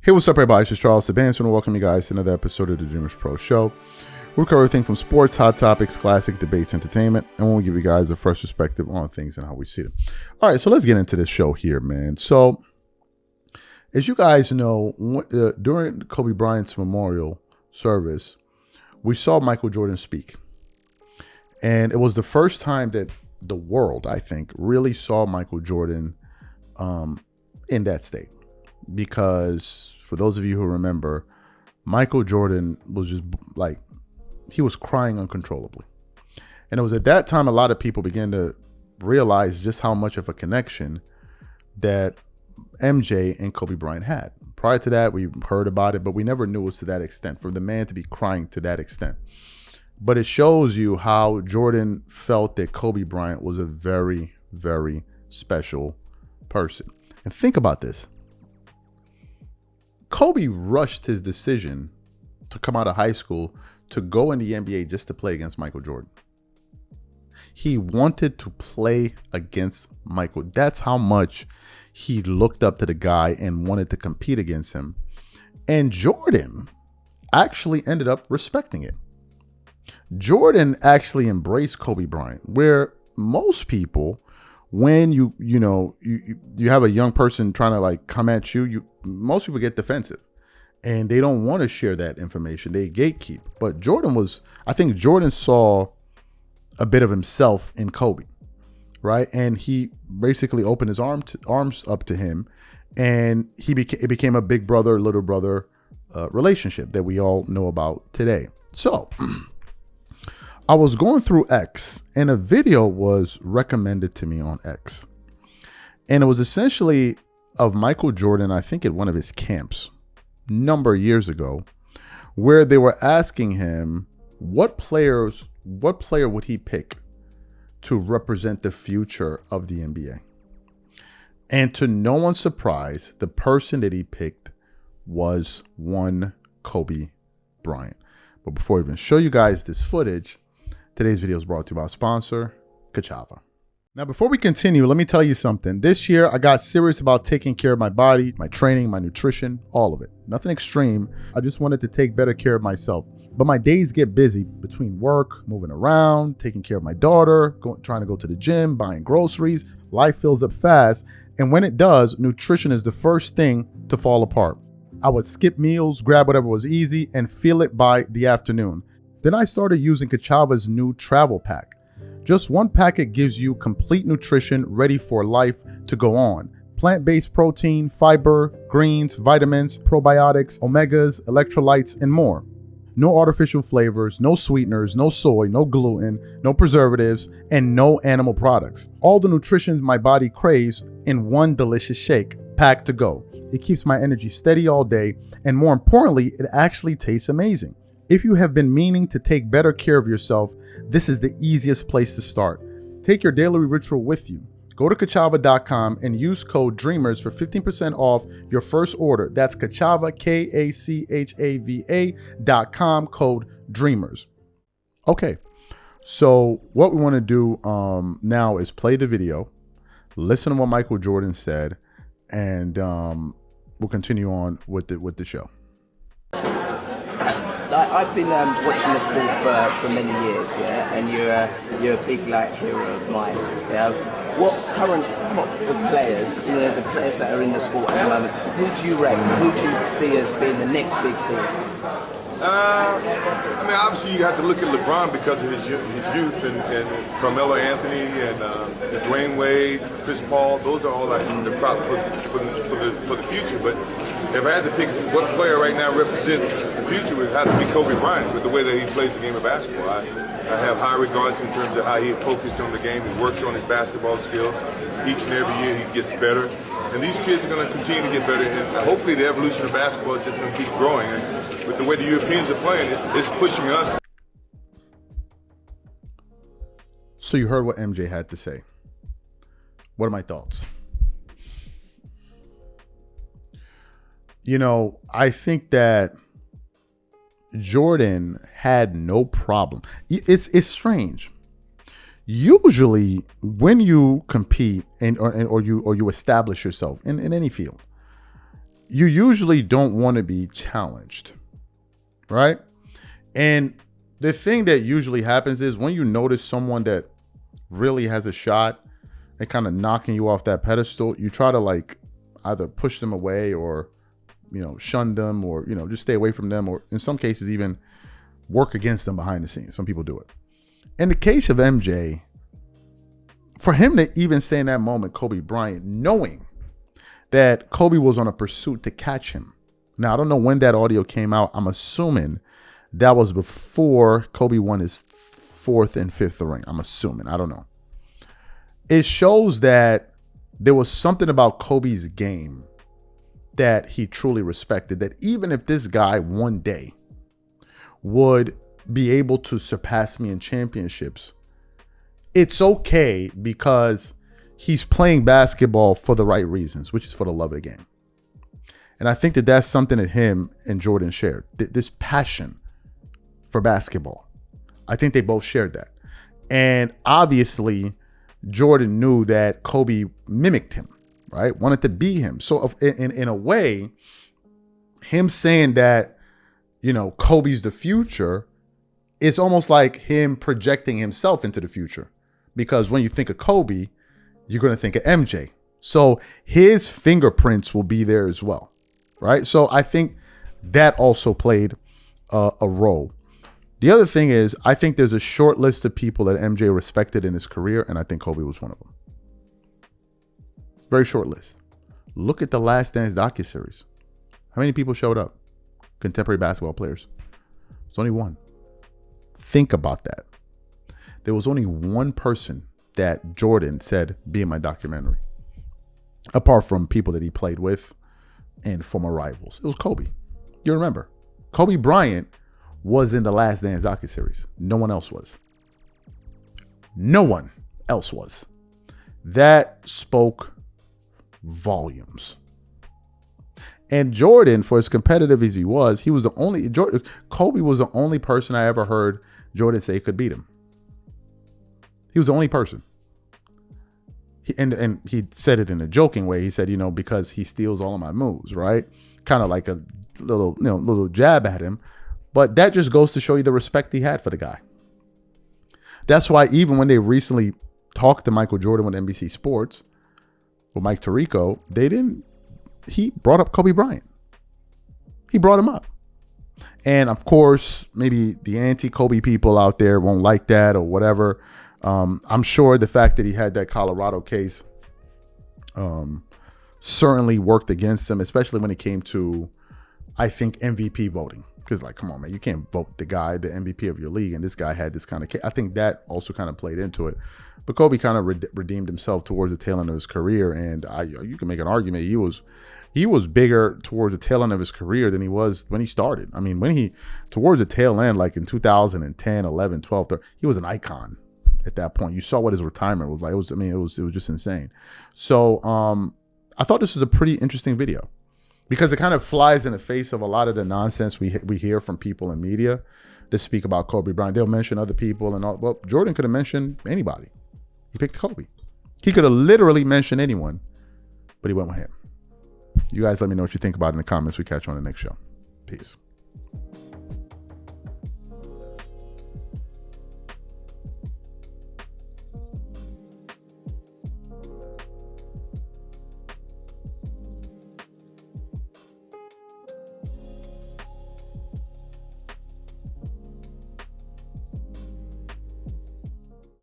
Hey, what's up, everybody? It's just Charles Advance, and welcome you guys to another episode of the Dreamers Pro Show. We cover everything from sports, hot topics, classic debates, entertainment, and we'll give you guys a fresh perspective on things and how we see them. All right, so let's get into this show here, man. So, as you guys know, during Kobe Bryant's memorial service, we saw Michael Jordan speak. And it was the first time that the world, I think, really saw Michael Jordan in that state. Because for those of you who remember, Michael Jordan was just like, he was crying uncontrollably. And it was at that time a lot of people began to realize just how much of a connection that MJ and Kobe Bryant had. Prior to that, we heard about it, but we never knew it was to that extent, for the man to be crying to that extent. But it shows you how Jordan felt that Kobe Bryant was a very, very special person. And think about this. Kobe rushed his decision to come out of high school to go in the NBA just to play against Michael Jordan. He wanted to play against Michael. That's how much he looked up to the guy and wanted to compete against him. And Jordan actually ended up respecting it. Jordan actually embraced Kobe Bryant, where most people, when you have a young person trying to like come at you, most people get defensive and they don't want to share that information. They gatekeep. But I think Jordan saw a bit of himself in Kobe, right? And he basically opened his arms up to him, and it became a big brother, little brother relationship that we all know about today. So I was going through X, and a video was recommended to me on X. And it was essentially of Michael Jordan, I think at one of his camps, number of years ago, where they were asking him what player would he pick to represent the future of the NBA. And to no one's surprise, the person that he picked was one Kobe Bryant. But before I even show you guys this footage, today's video is brought to you by our sponsor, Kachava. Now, before we continue, let me tell you something. This year, I got serious about taking care of my body, my training, my nutrition, all of it. Nothing extreme. I just wanted to take better care of myself. But my days get busy between work, moving around, taking care of my daughter, trying to go to the gym, buying groceries. Life fills up fast. And when it does, nutrition is the first thing to fall apart. I would skip meals, grab whatever was easy, and feel it by the afternoon. Then I started using Kachava's new travel pack. Just one packet gives you complete nutrition ready for life to go on. Plant-based protein, fiber, greens, vitamins, probiotics, omegas, electrolytes, and more. No artificial flavors, no sweeteners, no soy, no gluten, no preservatives, and no animal products. All the nutrition my body craves in one delicious shake, packed to go. It keeps my energy steady all day, and more importantly, it actually tastes amazing. If you have been meaning to take better care of yourself, this is the easiest place to start. Take your daily ritual with you. Go to Kachava.com and use code DREAMERS for 15% off your first order. That's Kachava, Kachava.com, code DREAMERS. Okay, so what we want to do now is play the video, listen to what Michael Jordan said, and we'll continue on with the show. I've been watching the sport for many years, yeah, and you're a big hero of mine. Yeah. What current top of players, the players that are in the sport at the moment, who do you rate? Who do you see as being the next big thing? Obviously you have to look at LeBron because of his youth, and Carmelo Anthony, and Dwayne Wade, Chris Paul. Those are all the prop for the future. But if I had to pick what player right now represents the future, it would have to be Kobe Bryant with the way that he plays the game of basketball. I have high regards in terms of how he focused on the game. He works on his basketball skills. Each and every year he gets better. And these kids are going to continue to get better. And hopefully the evolution of basketball is just going to keep growing. And with the way the Europeans are playing, it's pushing us. So you heard what MJ had to say. What are my thoughts? I think that Jordan had no problem. It's strange. Usually, when you compete or you establish yourself in any field, you usually don't want to be challenged, right? And the thing that usually happens is when you notice someone that really has a shot and kind of knocking you off that pedestal, you try to like either push them away or, shun them or, just stay away from them, or in some cases even work against them behind the scenes. Some people do it. In the case of MJ, for him to even say in that moment, Kobe Bryant, knowing that Kobe was on a pursuit to catch him. Now, I don't know when that audio came out. I'm assuming that was before Kobe won his 4th and 5th ring. I'm assuming. I don't know. It shows that there was something about Kobe's game that he truly respected, that even if this guy one day would be able to surpass me in championships, it's okay because he's playing basketball for the right reasons, which is for the love of the game. And I think that that's something that him and Jordan shared, this passion for basketball. I think they both shared that. And obviously, Jordan knew that Kobe mimicked him, right? Wanted to be him. So in a way, him saying that, Kobe's the future, it's almost like him projecting himself into the future. Because when you think of Kobe, you're going to think of MJ. So his fingerprints will be there as well, right? So I think that also played a role. The other thing is, I think there's a short list of people that MJ respected in his career, and I think Kobe was one of them. Very short list. Look at the Last Dance docuseries. How many people showed up? Contemporary basketball players. It's only one. Think about that. There was only one person that Jordan said, be in my documentary, apart from people that he played with and former rivals. It was Kobe. You remember. Kobe Bryant was in the Last Dance docuseries. No one else was. No one else was. That spoke volumes. And Jordan, for as competitive as he was the only, Kobe was the only person I ever heard Jordan say could beat him. He was the only person. And he said it in a joking way. He said, because he steals all of my moves, right? Kind of like a little jab at him. But that just goes to show you the respect he had for the guy. That's why even when they recently talked to Michael Jordan with NBC Sports, with Mike Tirico, he brought up Kobe Bryant. He brought him up. And of course, maybe the anti-Kobe people out there won't like that or whatever. I'm sure the fact that he had that Colorado case certainly worked against him, especially when it came to, I think, MVP voting. Because, come on, man, you can't vote the MVP of your league, and this guy had this kind of case. I think that also kind of played into it. But Kobe kind of redeemed himself towards the tail end of his career, and you can make an argument he was bigger towards the tail end of his career than he was when he started. I mean, towards the tail end, like in 2010, 11, 12, 13, he was an icon at that point. You saw what his retirement was like. It was just insane. So I thought this was a pretty interesting video, because it kind of flies in the face of a lot of the nonsense we hear from people in media that speak about Kobe Bryant. They'll mention other people and all. Well, Jordan could have mentioned anybody. He picked Kobe. He could have literally mentioned anyone, but he went with him. You guys let me know what you think about it in the comments. We catch you on the next show. Peace.